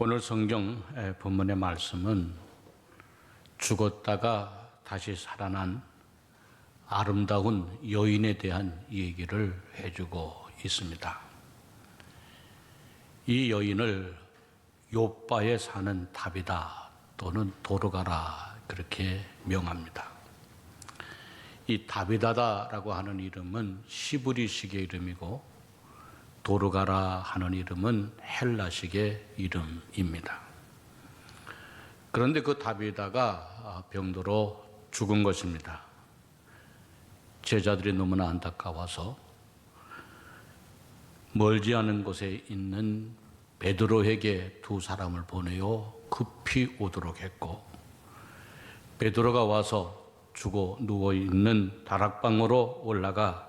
오늘 성경 본문의 말씀은 죽었다가 다시 살아난 아름다운 여인에 대한 얘기를 해주고 있습니다. 이 여인을 욥바에 사는 다비다 또는 도르가라 그렇게 명합니다. 이 다비다다라고 하는 이름은 시브리식의 이름이고 도르가라 하는 이름은 헬라식의 이름입니다. 그런데 그 다비다가 병들어 죽은 것입니다. 제자들이 너무나 안타까워서 멀지 않은 곳에 있는 베드로에게 두 사람을 보내어 급히 오도록 했고, 베드로가 와서 죽어 누워있는 다락방으로 올라가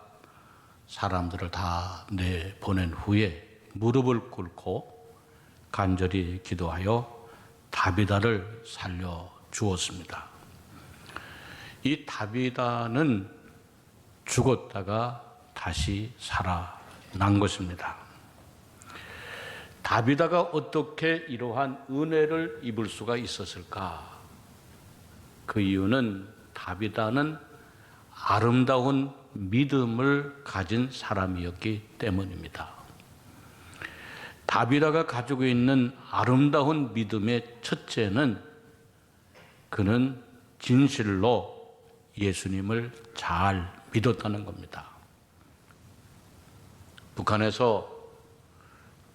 사람들을 다 내보낸 후에 무릎을 꿇고 간절히 기도하여 다비다를 살려주었습니다. 이 다비다는 죽었다가 다시 살아난 것입니다. 다비다가 어떻게 이러한 은혜를 입을 수가 있었을까? 그 이유는 다비다는 아름다운 믿음을 가진 사람이었기 때문입니다. 다비다가 가지고 있는 아름다운 믿음의 첫째는 그는 진실로 예수님을 잘 믿었다는 겁니다. 북한에서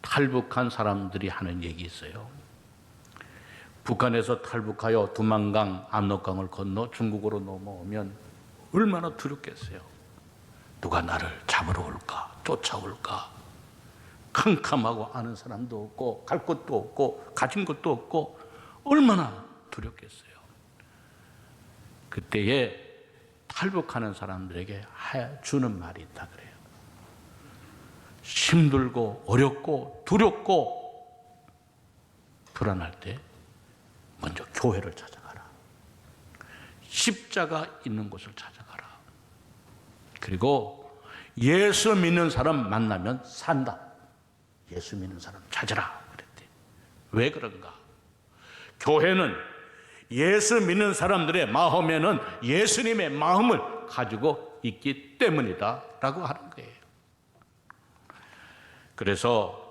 탈북한 사람들이 하는 얘기 있어요. 북한에서 탈북하여 두만강, 압록강을 건너 중국으로 넘어오면 얼마나 두렵겠어요. 누가 나를 잡으러 올까, 쫓아올까. 캄캄하고 아는 사람도 없고 갈 곳도 없고 가진 것도 없고 얼마나 두렵겠어요. 그때에 탈북하는 사람들에게 주는 말이 있다 그래요. 힘들고 어렵고 두렵고 불안할 때 먼저 교회를 찾아가라. 십자가 있는 곳을 찾아가라. 그리고 예수 믿는 사람 만나면 산다. 예수 믿는 사람 찾아라 그랬대. 왜 그런가? 교회는 예수 믿는 사람들의 마음에는 예수님의 마음을 가지고 있기 때문이다 라고 하는 거예요. 그래서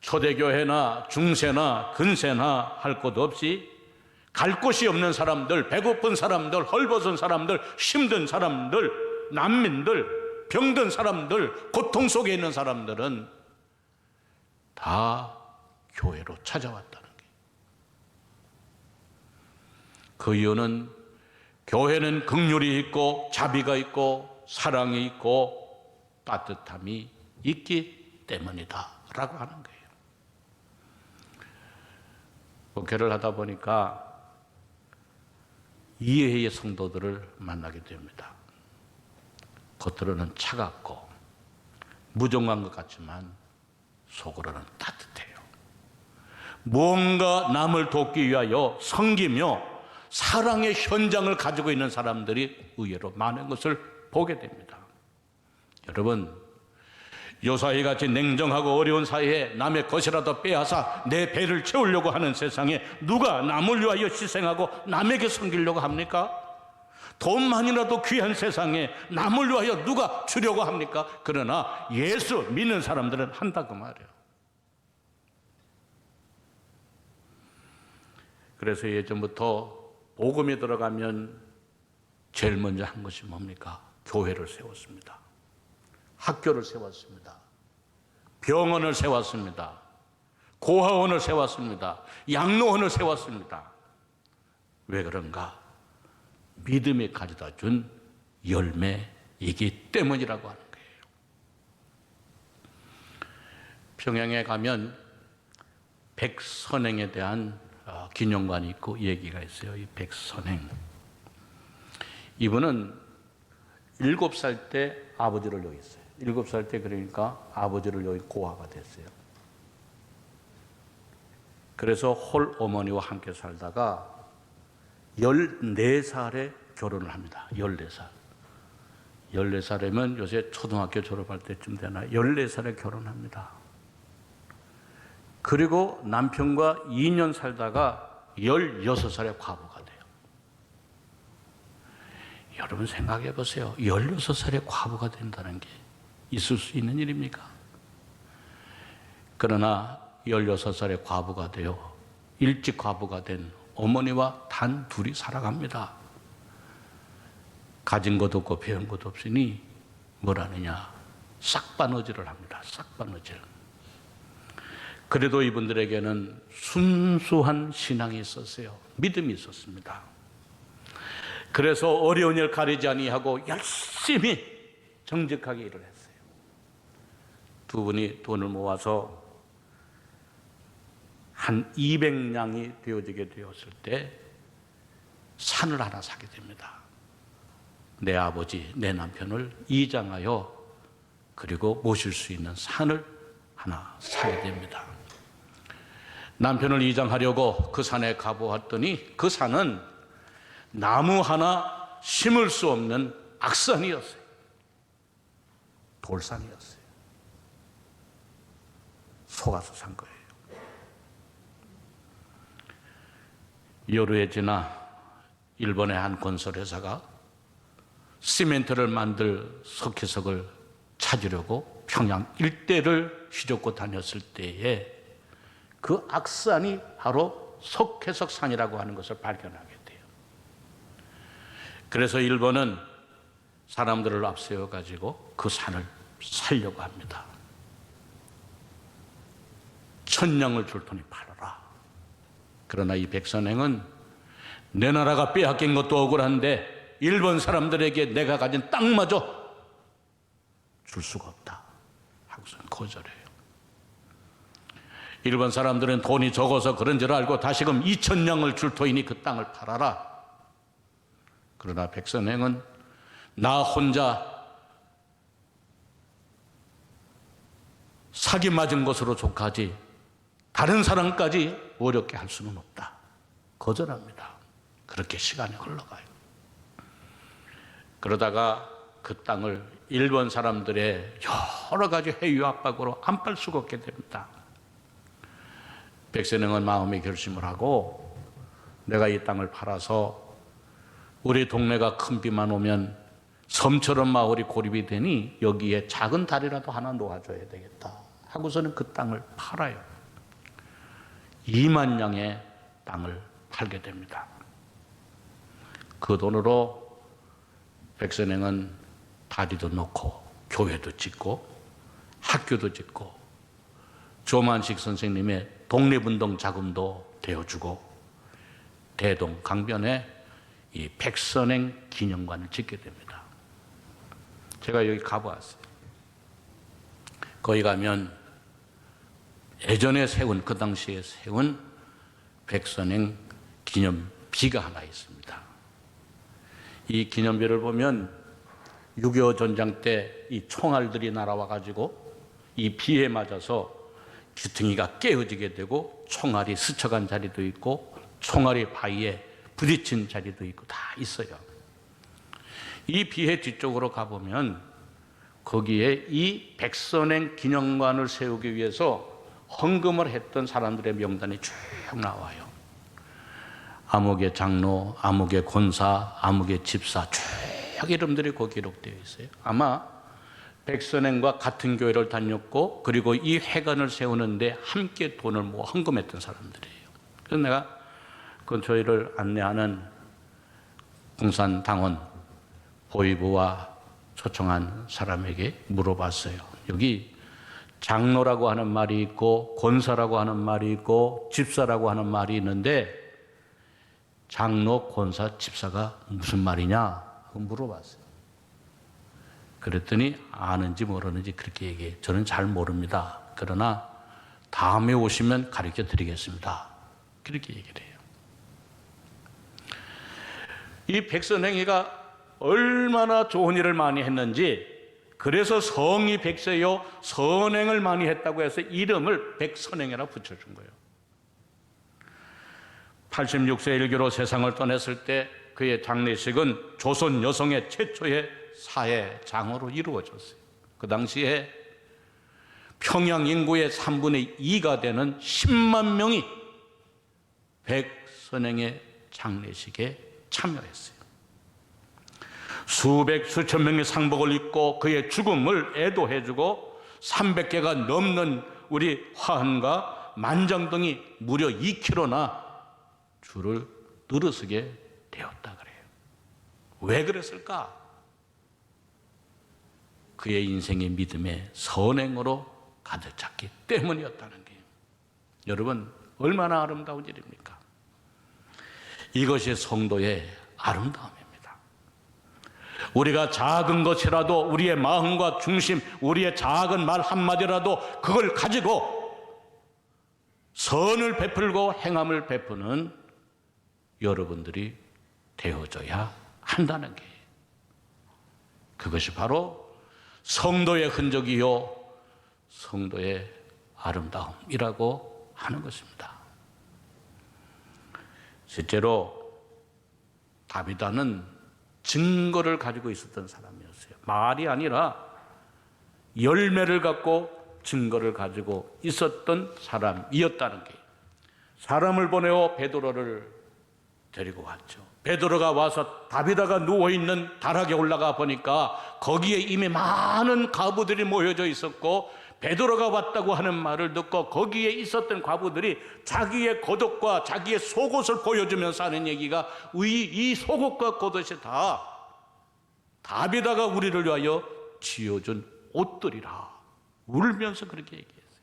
초대교회나 중세나 근세나 할 것 없이 갈 곳이 없는 사람들, 배고픈 사람들, 헐벗은 사람들, 힘든 사람들, 난민들, 병든 사람들, 고통 속에 있는 사람들은 다 교회로 찾아왔다는 거예요. 그 이유는 교회는 긍휼이 있고 자비가 있고 사랑이 있고 따뜻함이 있기 때문이다 라고 하는 거예요. 목회를 하다 보니까 이해의 성도들을 만나게 됩니다. 겉으로는 차갑고 무정한 것 같지만 속으로는 따뜻해요. 무언가 남을 돕기 위하여 섬기며 사랑의 현장을 가지고 있는 사람들이 의외로 많은 것을 보게 됩니다. 여러분, 요사이 같이 냉정하고 어려운 사회에 남의 것이라도 빼앗아 내 배를 채우려고 하는 세상에 누가 남을 위하여 희생하고 남에게 섬기려고 합니까? 돈만이라도 귀한 세상에 남을 위하여 누가 주려고 합니까? 그러나 예수 믿는 사람들은 한다고 말이에요. 그래서 예전부터 복음에 들어가면 제일 먼저 한 것이 뭡니까? 교회를 세웠습니다. 학교를 세웠습니다. 병원을 세웠습니다. 고아원을 세웠습니다. 양로원을 세웠습니다. 왜 그런가? 믿음이 가져다 준 열매이기 때문이라고 하는 거예요. 평양에 가면 백선행에 대한 기념관이 있고 얘기가 있어요. 이 백선행. 이분은 7살 때 아버지를 여겼어요. 7살 때 그러니까 아버지를 여기 고아가 됐어요. 그래서 홀 어머니와 함께 살다가 14살에 결혼을 합니다. 14살. 14살이면 요새 초등학교 졸업할 때쯤 되나 14살에 결혼합니다. 그리고 남편과 2년 살다가 16살에 과부가 돼요. 여러분 생각해 보세요. 16살에 과부가 된다는 게 있을 수 있는 일입니까? 그러나 16살에 과부가 되어 일찍 과부가 된 어머니와 단 둘이 살아갑니다. 가진 것 없고 배운 것 없으니 뭘 하느냐? 싹바느질을 합니다. 싹바느질. 그래도 이분들에게는 순수한 신앙이 있었어요. 믿음이 있었습니다. 그래서 어려운 일 가리지 아니하고 열심히 정직하게 일을 했어요. 두 분이 돈을 모아서 한 200냥이 되어지게 되었을 때 산을 하나 사게 됩니다. 내 아버지, 내 남편을 이장하여 그리고 모실 수 있는 산을 하나 사게 됩니다. 남편을 이장하려고 그 산에 가보았더니 그 산은 나무 하나 심을 수 없는 악산이었어요. 돌산이었어요. 속아서 산 거예요. 여름에 지나 일본의 한 건설회사가 시멘트를 만들 석회석을 찾으려고 평양 일대를 휘젓고 다녔을 때에 그 악산이 바로 석회석산이라고 하는 것을 발견하게 돼요. 그래서 일본은 사람들을 앞세워 가지고 그 산을 살려고 합니다. 1000냥을 줄 테니 팔아라. 그러나 이 백선행은 내 나라가 빼앗긴 것도 억울한데 일본 사람들에게 내가 가진 땅마저 줄 수가 없다 하고서는 거절해요. 일본 사람들은 돈이 적어서 그런 줄 알고 다시금 2000냥을 줄 터이니 그 땅을 팔아라. 그러나 백선행은 나 혼자 사기 맞은 것으로 족하지 다른 사람까지 어렵게 할 수는 없다. 거절합니다. 그렇게 시간이 흘러가요. 그러다가 그 땅을 일본 사람들의 여러 가지 회유 압박으로 안 팔 수가 없게 됩니다. 백선행은 마음의 결심을 하고 내가 이 땅을 팔아서 우리 동네가 큰 비만 오면 섬처럼 마을이 고립이 되니 여기에 작은 다리라도 하나 놓아줘야 되겠다 하고서는 그 땅을 팔아요. 2만 냥의 땅을 팔게 됩니다. 그 돈으로 백선행은 다리도 놓고 교회도 짓고 학교도 짓고 조만식 선생님의 독립운동 자금도 대어주고 대동 강변에 이 백선행 기념관을 짓게 됩니다. 제가 여기 가보았어요. 거기 가면 예전에 세운 그 당시에 세운 백선행 기념비가 하나 있습니다. 이 기념비를 보면 6.25 전쟁 때 이 총알들이 날아와 가지고 이 비에 맞아서 귀퉁이가 깨어지게 되고 총알이 스쳐간 자리도 있고 총알이 바위에 부딪힌 자리도 있고 다 있어요. 이 비의 뒤쪽으로 가보면 거기에 이 백선행 기념관을 세우기 위해서 헌금을 했던 사람들의 명단이 쭉 나와요. 암흑의 장로, 암흑의 권사, 암흑의 집사 쭉 이름들이 거기 기록되어 있어요. 아마 백선행과 같은 교회를 다녔고 그리고 이 회관을 세우는데 함께 돈을 모아 헌금했던 사람들이에요. 그래서 내가 그 저희를 안내하는 공산당원 보위부와 초청한 사람에게 물어봤어요. 여기 장로라고 하는 말이 있고 권사라고 하는 말이 있고 집사라고 하는 말이 있는데 장로, 권사, 집사가 무슨 말이냐 하고 물어봤어요. 그랬더니 아는지 모르는지 그렇게 얘기해요. 저는 잘 모릅니다. 그러나 다음에 오시면 가르쳐 드리겠습니다. 그렇게 얘기를 해요. 이 백선행이가 얼마나 좋은 일을 많이 했는지 그래서 성이 백세요 선행을 많이 했다고 해서 이름을 백선행이라고 붙여준 거예요. 86세 일기로 세상을 떠났을 때 그의 장례식은 조선 여성의 최초의 사회 장으로 이루어졌어요. 그 당시에 평양 인구의 3분의 2가 되는 10만 명이 백선행의 장례식에 참여했어요. 수백 수천 명의 상복을 입고 그의 죽음을 애도해주고 300개가 넘는 우리 화환과 만장등이 무려 2km나 줄을 늘어서게 되었다 그래요. 왜 그랬을까? 그의 인생의 믿음의 선행으로 가득 찼기 때문이었다는 게, 여러분 얼마나 아름다운 일입니까? 이것이 성도의 아름다움입니다. 우리가 작은 것이라도 우리의 마음과 중심, 우리의 작은 말 한마디라도 그걸 가지고 선을 베풀고 행함을 베푸는 여러분들이 되어져야 한다는 게, 그것이 바로 성도의 흔적이요 성도의 아름다움이라고 하는 것입니다. 실제로 다비다는 증거를 가지고 있었던 사람이었어요. 말이 아니라 열매를 갖고 증거를 가지고 있었던 사람이었다는 게, 사람을 보내어 베드로를 데리고 왔죠. 베드로가 와서 다비다가 누워있는 다락에 올라가 보니까 거기에 이미 많은 과부들이 모여져 있었고, 베드로가 왔다고 하는 말을 듣고 거기에 있었던 과부들이 자기의 겉옷과 자기의 속옷을 보여주면서 하는 얘기가, 이 속옷과 겉옷이 다 다비다가 우리를 위하여 지어준 옷들이라, 울면서 그렇게 얘기했어요.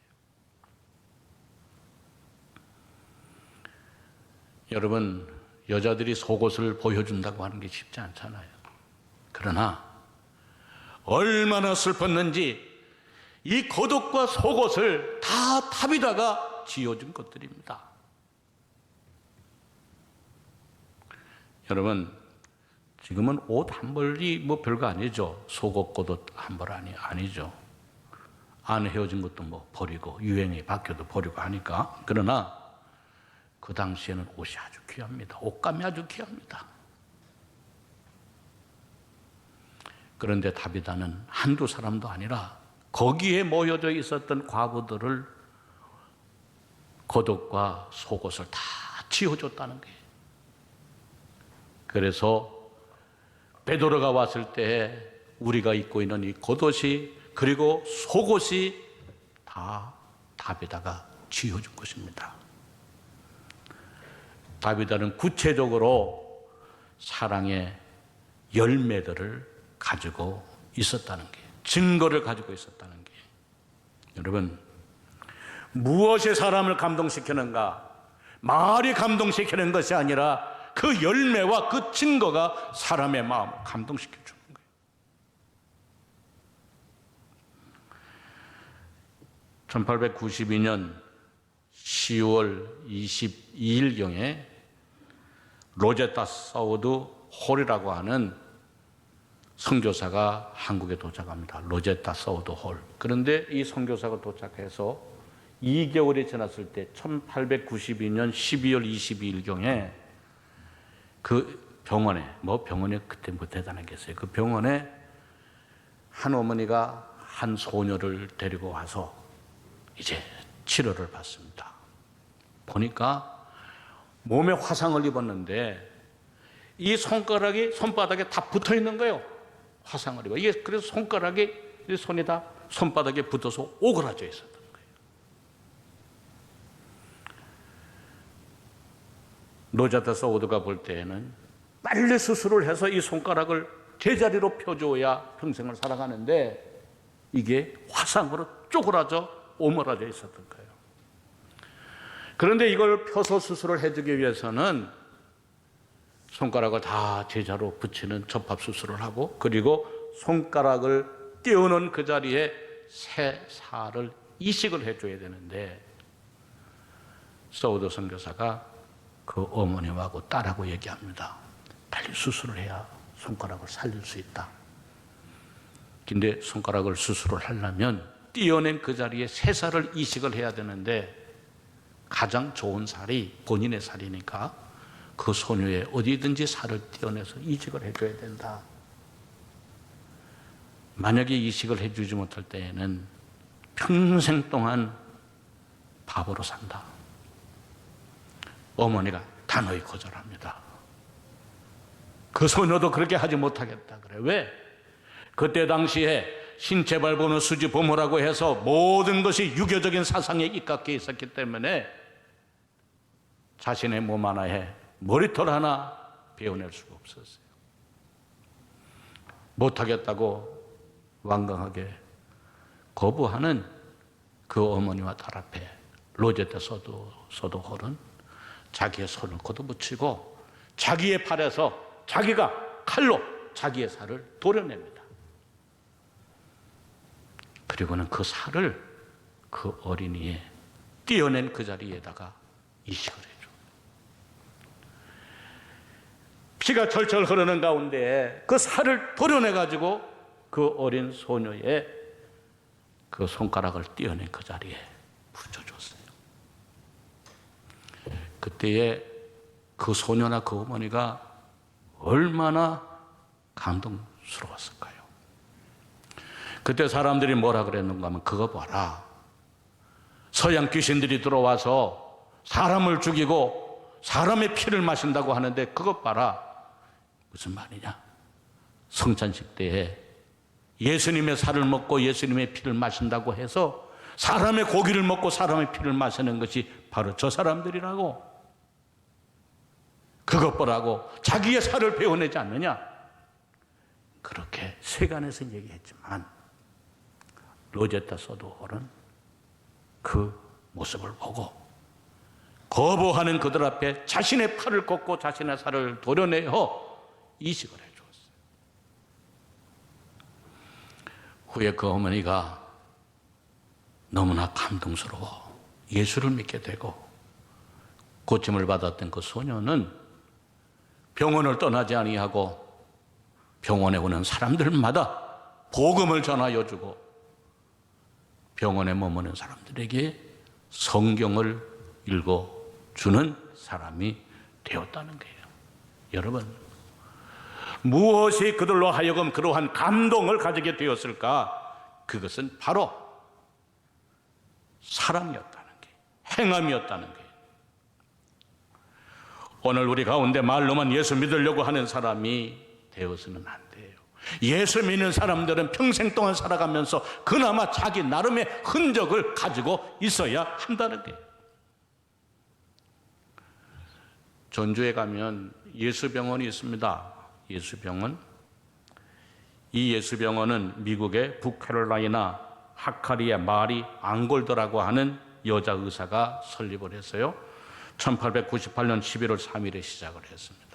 여러분, 여자들이 속옷을 보여준다고 하는 게 쉽지 않잖아요. 그러나 얼마나 슬펐는지 이 겉옷과 속옷을 다 다비다가 지어준 것들입니다. 여러분, 지금은 옷 한 벌이 뭐 별거 아니죠. 속옷, 겉옷 한 벌 아니죠. 안 헤어진 것도 뭐 버리고, 유행이 바뀌어도 버리고 하니까. 그러나 그 당시에는 옷이 아주 귀합니다. 옷감이 아주 귀합니다. 그런데 다비다는 한두 사람도 아니라 거기에 모여져 있었던 과부들을 겉옷과 속옷을 다 지어줬다는 거예요. 그래서 베드로가 왔을 때 우리가 입고 있는 이 겉옷이 그리고 속옷이 다 다비다가 지어준 것입니다. 다비다는 구체적으로 사랑의 열매들을 가지고 있었다는 게, 증거를 가지고 있었다는 게, 여러분, 무엇이 사람을 감동시키는가? 말이 감동시키는 것이 아니라 그 열매와 그 증거가 사람의 마음을 감동시켜 주는 거예요. 1892년 10월 22일경에 로제타 사우드 홀이라고 하는 선교사가 한국에 도착합니다. 로제타 사우드 홀. 그런데 이 선교사가 도착해서 2개월이 지났을 때 1892년 12월 22일경에 그 병원에, 병원에 그때 뭐 대단한 게 있어요. 그 병원에 한 어머니가 한 소녀를 데리고 와서 이제 치료를 받습니다. 보니까 몸에 화상을 입었는데 이 손바닥에 다 붙어 있는 거예요. 화상을 입어. 이게 그래서 손이 다 손바닥에 붙어서 오그라져 있었던 거예요. 로제타 사우드가 볼 때에는 빨리 수술을 해서 이 손가락을 제자리로 펴줘야 평생을 살아가는데 이게 화상으로 쪼그라져 오므라져 있었던 거예요. 그런데 이걸 펴서 수술을 해주기 위해서는 손가락을 다 제자로 붙이는 접합 수술을 하고, 그리고 손가락을 띄우는 그 자리에 새 살을 이식을 해줘야 되는데, 사우드 선교사가 그 어머님하고 딸하고 얘기합니다. 빨리 수술을 해야 손가락을 살릴 수 있다. 근데 손가락을 수술을 하려면 띄어낸 그 자리에 새 살을 이식을 해야 되는데, 가장 좋은 살이 본인의 살이니까 그 소녀의 어디든지 살을 띄어내서 이식을 해줘야 된다. 만약에 이식을 해주지 못할 때에는 평생 동안 바보로 산다. 어머니가 단호히 거절합니다. 그 소녀도 그렇게 하지 못하겠다 그래. 왜? 그때 당시에 신체 발부는 수지 부모라고 해서 모든 것이 유교적인 사상에 입각해 있었기 때문에 자신의 몸 하나에 머리털 하나 베어낼 수가 없었어요. 못하겠다고 완강하게 거부하는 그 어머니와 딸 앞에 로제테 소도홀은 자기의 손을 걷어붙이고 자기의 팔에서 자기가 칼로 자기의 살을 도려냅니다. 그리고는 그 살을 그 어린이의 띄어낸 그 자리에다가 이식을 해줘. 피가 철철 흐르는 가운데 그 살을 도려내가지고 그 어린 소녀의 그 손가락을 띄어낸 그 자리에 붙여줬어요. 그때에 그 소녀나 그 어머니가 얼마나 감동스러웠을까요? 그때 사람들이 뭐라 그랬는가 하면 그거 봐라. 서양 귀신들이 들어와서 사람을 죽이고 사람의 피를 마신다고 하는데 그것 봐라. 무슨 말이냐? 성찬식 때에 예수님의 살을 먹고 예수님의 피를 마신다고 해서 사람의 고기를 먹고 사람의 피를 마시는 것이 바로 저 사람들이라고. 그것 보라고 자기의 살을 베어내지 않느냐? 그렇게 세간에서 얘기했지만 로제타 소도홀은 그 모습을 보고 거부하는 그들 앞에 자신의 팔을 걷고 자신의 살을 도려내어 이식을 해주었어요. 후에 그 어머니가 너무나 감동스러워 예수를 믿게 되고 고침을 받았던 그 소녀는 병원을 떠나지 아니하고 병원에 오는 사람들마다 복음을 전하여 주고 병원에 머무는 사람들에게 성경을 읽어주는 사람이 되었다는 거예요. 여러분, 무엇이 그들로 하여금 그러한 감동을 가지게 되었을까? 그것은 바로 사랑이었다는 게, 행함이었다는 게. 오늘 우리 가운데 말로만 예수 믿으려고 하는 사람이 되어서는 안 돼요. 예수 믿는 사람들은 평생 동안 살아가면서 그나마 자기 나름의 흔적을 가지고 있어야 한다는 거예요. 전주에 가면 예수병원이 있습니다. 예수병원. 이 예수병원은 미국의 북캐롤라이나 하카리의 마리 앙골더라고 하는 여자 의사가 설립을 했어요. 1898년 11월 3일에 시작을 했습니다.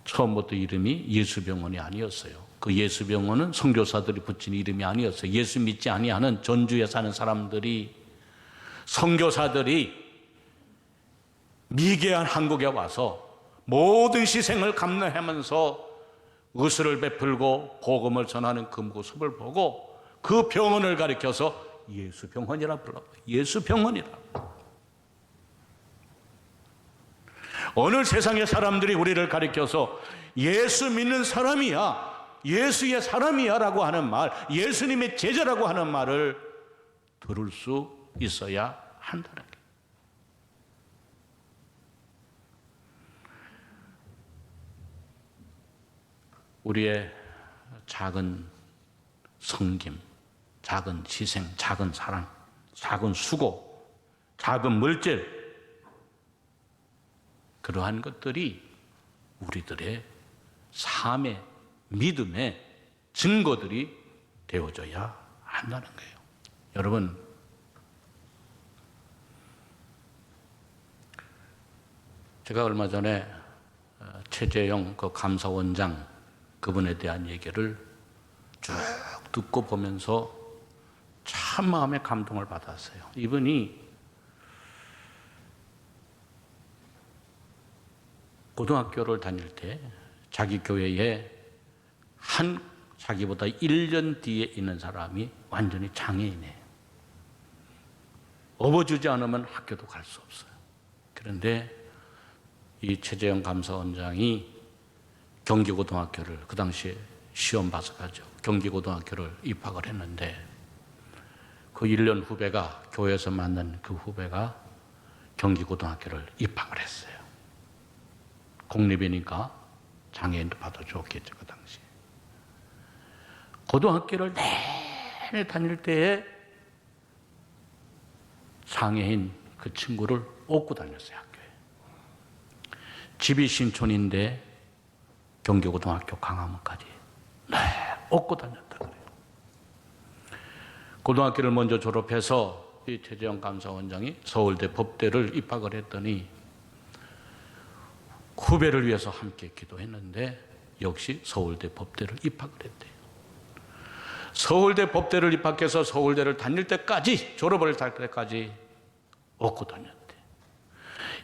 처음부터 이름이 예수병원이 아니었어요. 그 예수병원은 선교사들이 붙인 이름이 아니었어요. 예수 믿지 아니하는 전주에 사는 사람들이, 선교사들이 미개한 한국에 와서 모든 시생을 감내하면서 의술을 베풀고 복음을 전하는 그 모습을 보고 그 병원을 가리켜서 예수병원이라 불렀어요. 예수병원이라. 오늘 세상의 사람들이 우리를 가리켜서 예수 믿는 사람이야, 예수의 사람이야 라고 하는 말, 예수님의 제자라고 하는 말을 들을 수 있어야 한다는 거예요. 우리의 작은 섬김, 작은 희생, 작은 사랑, 작은 수고, 작은 물질, 그러한 것들이 우리들의 삶의 믿음의 증거들이 되어져야 한다는 거예요. 여러분, 제가 얼마 전에 최재형 그 감사원장 그분에 대한 얘기를 쭉 듣고 보면서 참 마음에 감동을 받았어요. 이분이 고등학교를 다닐 때 자기 교회에 한 자기보다 1년 뒤에 있는 사람이 완전히 장애인이에요. 업어주지 않으면 학교도 갈 수 없어요. 그런데 이 최재형 감사원장이 경기고등학교를 그 당시에 시험 봐서 가죠. 경기고등학교를 입학을 했는데 그 1년 후배가, 교회에서 만난 그 후배가 경기고등학교를 입학을 했어요. 공립이니까 장애인도 받아 줬겠죠, 그 당시에. 고등학교를 내내 다닐 때에 장애인 그 친구를 업고 다녔어요, 학교에. 집이 신촌인데 경기고등학교 강화문까지 업고 다녔다 그래요. 고등학교를 먼저 졸업해서 이 최재형 감사원장이 서울대 법대를 입학을 했더니 후배를 위해서 함께 기도했는데 역시 서울대 법대를 입학을 했대요. 서울대 법대를 입학해서 서울대를 다닐 때까지, 졸업을 할 때까지 업고 다녔대.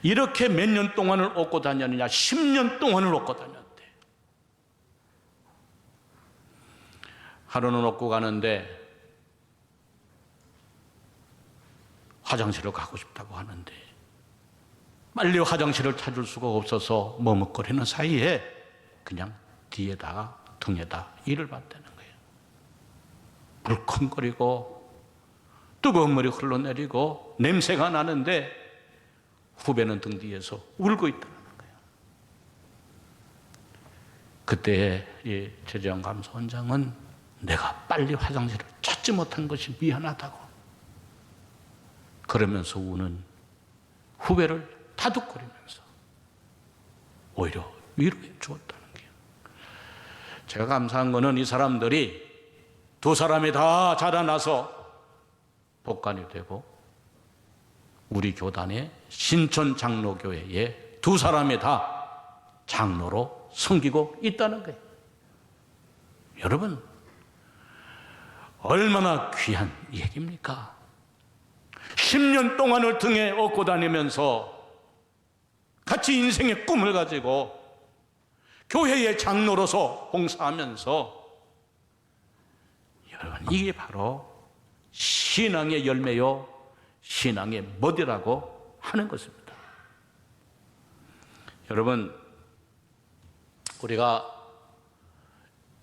이렇게 몇 년 동안을 업고 다녔느냐? 10년 동안을 업고 다녔대. 하루는 업고 가는데 화장실을 가고 싶다고 하는데 빨리 화장실을 찾을 수가 없어서 머뭇거리는 사이에 그냥 뒤에다가 등에다 이를 받대는 거예요. 불컹거리고 뜨거운 물이 흘러내리고 냄새가 나는데 후배는 등 뒤에서 울고 있다는 거예요. 그때 이 최재형 감사원장은 내가 빨리 화장실을 찾지 못한 것이 미안하다고 그러면서 우는 후배를 다독거리면서 오히려 위로해 주었다는 거예요. 제가 감사한 거는 이 사람들이 두 사람이 다 자라나서 복관이 되고 우리 교단의 신촌 장로교회에 두 사람이 다 장로로 섬기고 있다는 거예요. 여러분, 얼마나 귀한 얘기입니까? 10년 동안을 등에 업고 다니면서 같이 인생의 꿈을 가지고 교회의 장로로서 봉사하면서, 여러분, 이게 바로 신앙의 열매요 신앙의 멋이라고 하는 것입니다. 여러분, 우리가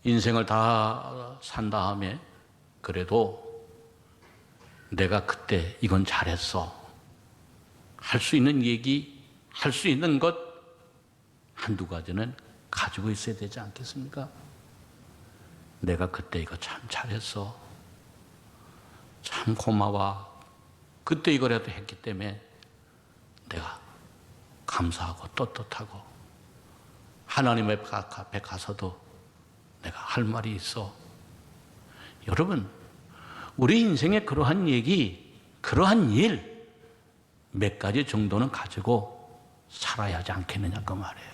인생을 다 산 다음에 그래도 내가 그때 이건 잘했어, 할 수 있는 얘기, 할 수 있는 것 한두 가지는 가지고 있어야 되지 않겠습니까? 내가 그때 이거 참 잘했어, 참 고마워, 그때 이거라도 했기 때문에 내가 감사하고 떳떳하고 하나님의 앞에 가서도 내가 할 말이 있어. 여러분, 우리 인생에 그러한 얘기, 그러한 일 몇 가지 정도는 가지고 살아야 하지 않겠느냐 그 말이에요.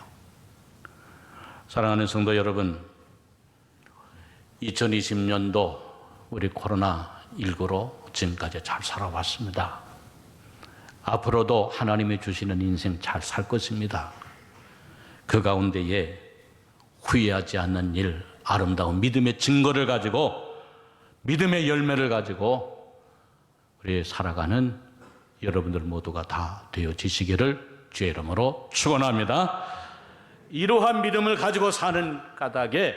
사랑하는 성도 여러분, 2020년도 우리 코로나19로 지금까지 잘 살아왔습니다. 앞으로도 하나님이 주시는 인생 잘 살 것입니다. 그 가운데에 후회하지 않는 일, 아름다운 믿음의 증거를 가지고, 믿음의 열매를 가지고 우리 살아가는 여러분들 모두가 다 되어지시기를 주의 이름으로 축원합니다. 이러한 믿음을 가지고 사는 까닭에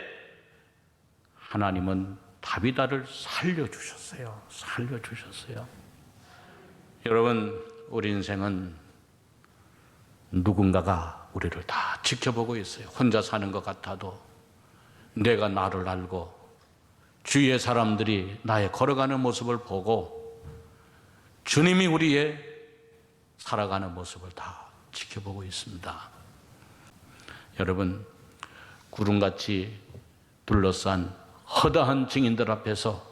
하나님은 다비다를 살려주셨어요. 살려주셨어요. 여러분, 우리 인생은 누군가가 우리를 다 지켜보고 있어요. 혼자 사는 것 같아도 내가 나를 알고 주위의 사람들이 나의 걸어가는 모습을 보고 주님이 우리의 살아가는 모습을 다 지켜보고 있습니다. 여러분, 구름같이 둘러싼 허다한 증인들 앞에서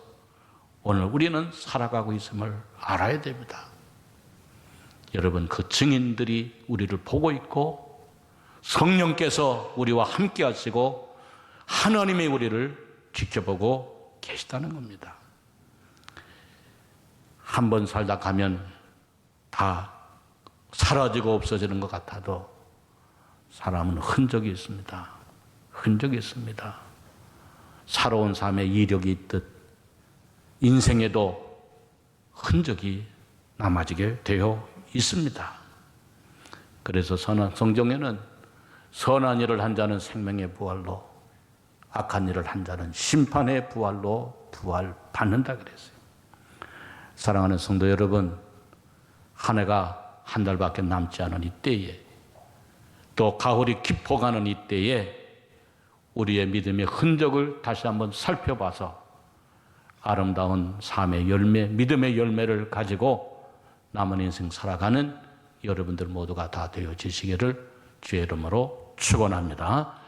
오늘 우리는 살아가고 있음을 알아야 됩니다. 여러분, 그 증인들이 우리를 보고 있고 성령께서 우리와 함께 하시고 하나님의 우리를 지켜보고 계시다는 겁니다. 한 번 살다 가면 다 사라지고 없어지는 것 같아도 사람은 흔적이 있습니다. 흔적이 있습니다. 살아온 삶에 이력이 있듯 인생에도 흔적이 남아지게 되어 있습니다. 그래서 성경에는 선한 일을 한 자는 생명의 부활로, 악한 일을 한 자는 심판의 부활로 부활받는다 그랬어요. 사랑하는 성도 여러분, 한 해가 한 달밖에 남지 않은 이때에, 또 가을이 깊어가는 이때에 우리의 믿음의 흔적을 다시 한번 살펴봐서 아름다운 삶의 열매, 믿음의 열매를 가지고 남은 인생 살아가는 여러분들 모두가 다 되어지시기를 주의 이름으로 축원합니다.